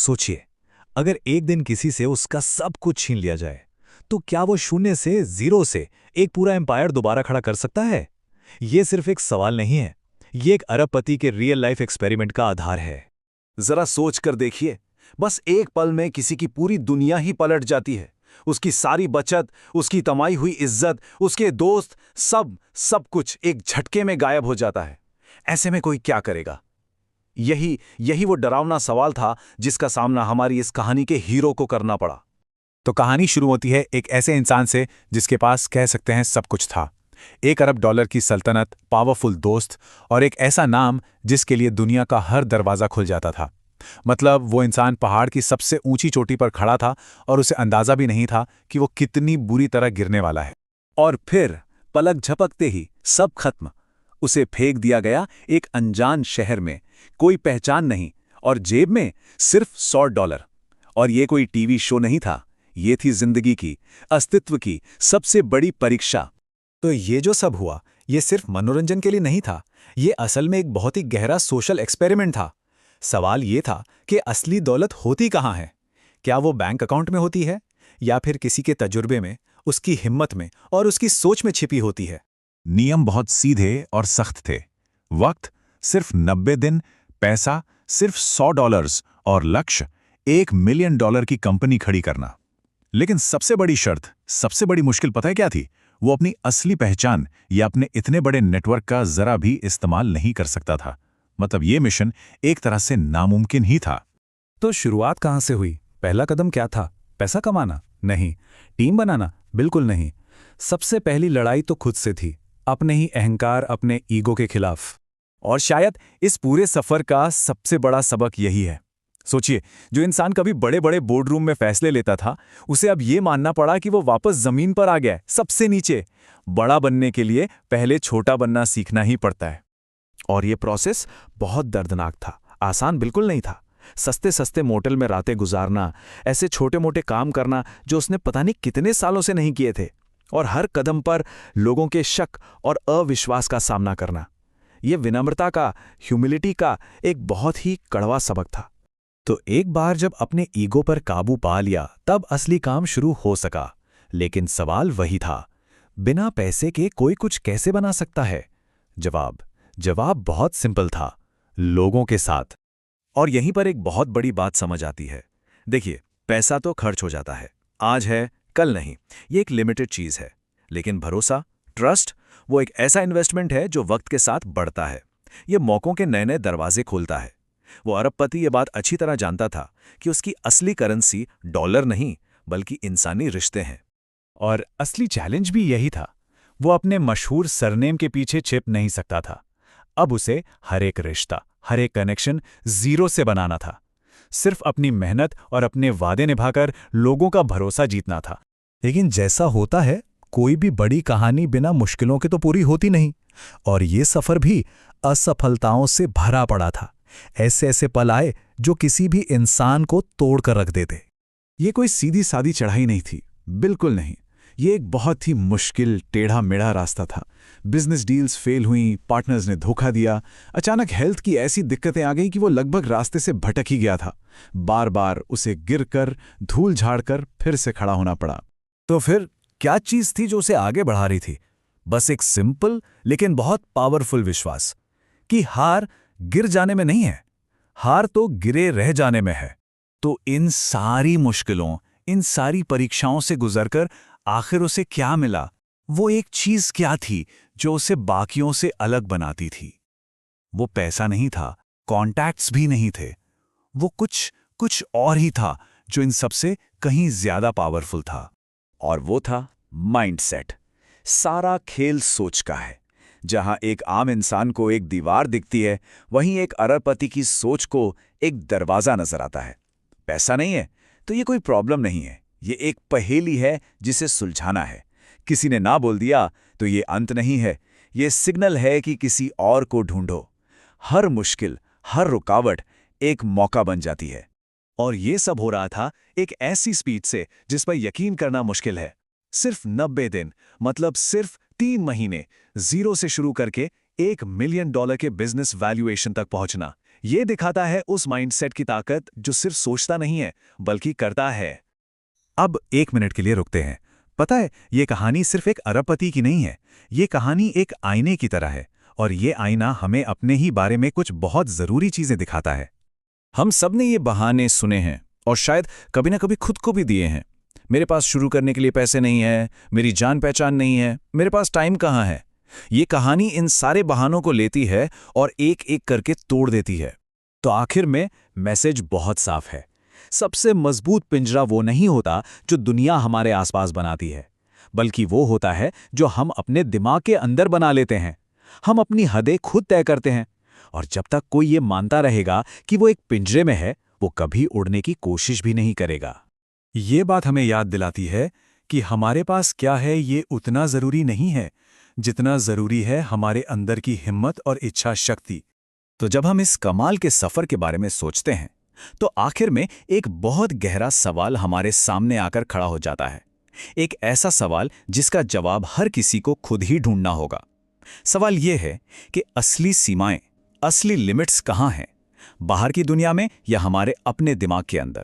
सोचिए, अगर एक दिन किसी से उसका सब कुछ छीन लिया जाए, तो क्या वो शून्य से, जीरो से एक पूरा एम्पायर दोबारा खड़ा कर सकता है? ये सिर्फ एक सवाल नहीं है, ये एक अरबपति के रियल लाइफ एक्सपेरिमेंट का आधार है। जरा सोच कर देखिए, बस एक पल में किसी की पूरी दुनिया ही पलट जाती है। उसकी सारी बचत, उसकी कमाई हुई इज्जत, उसके दोस्त, सब कुछ एक झटके में गायब हो जाता है। ऐसे में कोई क्या करेगा? यही यही वो डरावना सवाल था जिसका सामना हमारी इस कहानी के हीरो को करना पड़ा। तो कहानी शुरू होती है एक ऐसे इंसान से जिसके पास कह सकते हैं सब कुछ था। $1 अरब की सल्तनत, पावरफुल दोस्त और एक ऐसा नाम जिसके लिए दुनिया का हर दरवाज़ा खुल जाता था। मतलब वो इंसान पहाड़ की सबसे ऊंची चोटी पर खड़ा था और उसे अंदाज़ा भी नहीं था कि वो कितनी बुरी तरह गिरने वाला है। और फिर पलक झपकते ही सब खत्म। उसे फेंक दिया गया एक अनजान शहर में, कोई पहचान नहीं, और जेब में सिर्फ $100। और ये कोई टीवी शो नहीं था, ये थी जिंदगी की, अस्तित्व की सबसे बड़ी परीक्षा। तो ये जो सब हुआ, ये सिर्फ मनोरंजन के लिए नहीं था, ये असल में एक बहुत ही गहरा सोशल एक्सपेरिमेंट था। सवाल ये था कि असली दौलत होती कहाँ है? क्या वो बैंक अकाउंट में होती है, या फिर किसी के तजुर्बे में, उसकी हिम्मत में और उसकी सोच में छिपी होती है? नियम बहुत सीधे और सख्त थे। वक्त सिर्फ 90 दिन, पैसा सिर्फ $100 और लक्ष्य $1 मिलियन की कंपनी खड़ी करना। लेकिन सबसे बड़ी शर्त, सबसे बड़ी मुश्किल पता है क्या थी? वो अपनी असली पहचान या अपने इतने बड़े नेटवर्क का जरा भी इस्तेमाल नहीं कर सकता था। मतलब ये मिशन एक तरह से नामुमकिन ही था। तो शुरुआत कहाँ से हुई? पहला कदम क्या था? पैसा कमाना? नहीं। टीम बनाना? बिल्कुल नहीं। सबसे पहली लड़ाई तो खुद से थी, अपने ही अहंकार, अपने ईगो के खिलाफ। और शायद इस पूरे सफर का सबसे बड़ा सबक यही है। सोचिए, जो इंसान कभी बड़े बड़े बोर्डरूम में फैसले लेता था, उसे अब ये मानना पड़ा कि वो वापस जमीन पर आ गया है, सबसे नीचे। बड़ा बनने के लिए पहले छोटा बनना सीखना ही पड़ता है। और ये प्रोसेस बहुत दर्दनाक था, आसान बिल्कुल नहीं था। सस्ते सस्ते मोटल में रातें गुजारना, ऐसे छोटे मोटे काम करना जो उसने पता नहीं कितने सालों से नहीं किए थे, और हर कदम पर लोगों के शक और अविश्वास का सामना करना। ये विनम्रता का, ह्यूमिलिटी का एक बहुत ही कड़वा सबक था। तो एक बार जब अपने ईगो पर काबू पा लिया, तब असली काम शुरू हो सका। लेकिन सवाल वही था, बिना पैसे के कोई कुछ कैसे बना सकता है? जवाब बहुत सिंपल था, लोगों के साथ। और यहीं पर एक बहुत बड़ी बात समझ आती है। देखिए, पैसा तो खर्च हो जाता है, आज है कल नहीं, ये एक लिमिटेड चीज है। लेकिन भरोसा, ट्रस्ट, वो एक ऐसा इन्वेस्टमेंट है जो वक्त के साथ बढ़ता है। ये मौकों के नए नए दरवाजे खोलता है। वो अरबपति ये बात अच्छी तरह जानता था कि उसकी असली करेंसी डॉलर नहीं, बल्कि इंसानी रिश्ते हैं। और असली चैलेंज भी यही था। वो अपने मशहूर सरनेम के पीछे छिप नहीं सकता था। अब उसे हर एक रिश्ता, हर एक कनेक्शन जीरो से बनाना था। सिर्फ अपनी मेहनत और अपने वादे निभाकर लोगों का भरोसा जीतना था। लेकिन जैसा होता है, कोई भी बड़ी कहानी बिना मुश्किलों के तो पूरी होती नहीं। और ये सफर भी असफलताओं से भरा पड़ा था। ऐसे ऐसे पल आए जो किसी भी इंसान को तोड़ कर रख देते। ये कोई सीधी सादी चढ़ाई नहीं थी, बिल्कुल नहीं। ये एक बहुत ही मुश्किल, टेढ़ा मेढ़ा रास्ता था। बिजनेस डील्स फेल हुई, पार्टनर्स ने धोखा दिया, अचानक हेल्थ की ऐसी दिक्कतें आ गई कि वो लगभग रास्ते से भटक ही गया था। बार बार उसे गिरकर, धूल झाड़कर फिर से खड़ा होना पड़ा। तो फिर क्या चीज थी जो उसे आगे बढ़ा रही थी? बस एक सिंपल लेकिन बहुत पावरफुल विश्वास कि हार गिर जाने में नहीं है, हार तो गिरे रह जाने में है। तो इन सारी मुश्किलों, इन सारी परीक्षाओं से गुजरकर आखिर उसे क्या मिला? वो एक चीज क्या थी जो उसे बाकियों से अलग बनाती थी? वो पैसा नहीं था, कॉन्टैक्ट्स भी नहीं थे। वो कुछ और ही था जो इन सबसे कहीं ज्यादा पावरफुल था। और वो था माइंडसेट। सारा खेल सोच का है। जहां एक आम इंसान को एक दीवार दिखती है, वहीं एक अरबपति की सोच को एक दरवाजा नजर आता है। पैसा नहीं है तो ये कोई प्रॉब्लम नहीं है, ये एक पहेली है जिसे सुलझाना है। किसी ने ना बोल दिया तो ये अंत नहीं है, ये सिग्नल है कि किसी और को ढूंढो। हर मुश्किल, हर रुकावट एक मौका बन जाती है। और ये सब हो रहा था एक ऐसी स्पीड से जिस पर यकीन करना मुश्किल है। सिर्फ 90 दिन, मतलब सिर्फ 3 महीने, जीरो से शुरू करके $1 मिलियन के बिजनेस वैल्यूएशन तक पहुंचना। ये दिखाता है उस माइंडसेट की ताकत जो सिर्फ सोचता नहीं है बल्कि करता है। अब 1 मिनट के लिए रुकते हैं। पता है, ये कहानी सिर्फ एक अरबपति की नहीं है। ये कहानी एक आईने की तरह है, और ये आईना हमें अपने ही बारे में कुछ बहुत जरूरी चीजें दिखाता है। हम सब ने ये बहाने सुने हैं और शायद कभी ना कभी खुद को भी दिए हैं। मेरे पास शुरू करने के लिए पैसे नहीं है, मेरी जान पहचान नहीं है, मेरे पास टाइम कहाँ है। ये कहानी इन सारे बहानों को लेती है और एक एक करके तोड़ देती है। तो आखिर में मैसेज बहुत साफ है। सबसे मजबूत पिंजरा वो नहीं होता जो दुनिया हमारे आसपास बनाती है, बल्कि वो होता है जो हम अपने दिमाग के अंदर बना लेते हैं। हम अपनी हदें खुद तय करते हैं, और जब तक कोई ये मानता रहेगा कि वो एक पिंजरे में है, वो कभी उड़ने की कोशिश भी नहीं करेगा। ये बात हमें याद दिलाती है कि हमारे पास क्या है ये उतना जरूरी नहीं है जितना जरूरी है हमारे अंदर की हिम्मत और इच्छा शक्ति। तो जब हम इस कमाल के सफर के बारे में सोचते हैं तो आखिर में एक बहुत गहरा सवाल हमारे सामने आकर खड़ा हो जाता है। एक ऐसा सवाल जिसका जवाब हर किसी को खुद ही ढूंढना होगा। सवाल यह है कि असली सीमाएं, असली लिमिट्स कहाँ हैं, बाहर की दुनिया में या हमारे अपने दिमाग के अंदर।